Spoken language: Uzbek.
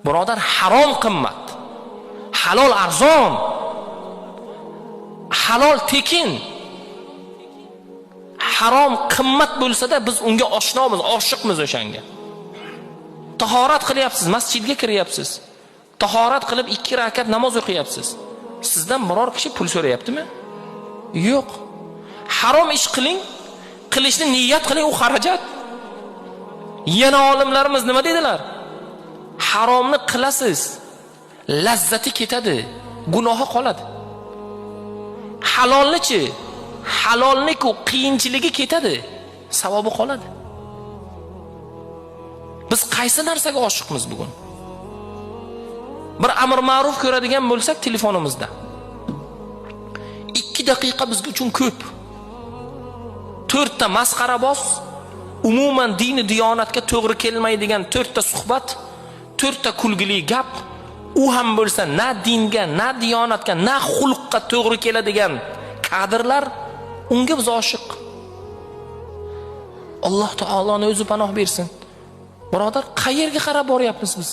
Birodar, harom qimmat, halol arzon, halol tekin. Harom qimmat bo'lsa-da biz unga oshnomiz, oshiqmiz o'shanga. Tahorat qilyapsiz, masjidga kiryapsiz. Tahorat qilib 2 rakat namoz o'qiyapsiz. Sizdan biror kishi pul so'rayaptimi? Yo'q. Harom ish qiling, qilishni niyat qiling, u xarajat. Yana olimlarimiz nima dedilar? Haromni qilasiz, lazzati ketadi, gunohi qoladi. Halolni-chi? Halolni-ku qiyinchiligi ketadi, savobi qoladi. Biz qaysi narsaga oshiqmiz bugun? Bir amr ma'ruf ko'radigan bo'lsak telefonimizda 2 daqiqa bizga uchun ko'p. 4 ta masxaraboz, umuman dini diyonatga to'g'ri kelmaydigan 4 ta suhbat, 4 ta kulgili gap, u ham bo'lsa na dinga, na diyonatga, na xulqqa to'g'ri keladigan kadrlar, unga biz oshiq. Alloh taoloning o'zi panoh bersin. Birodar, qayerga qarab boryapmiz biz?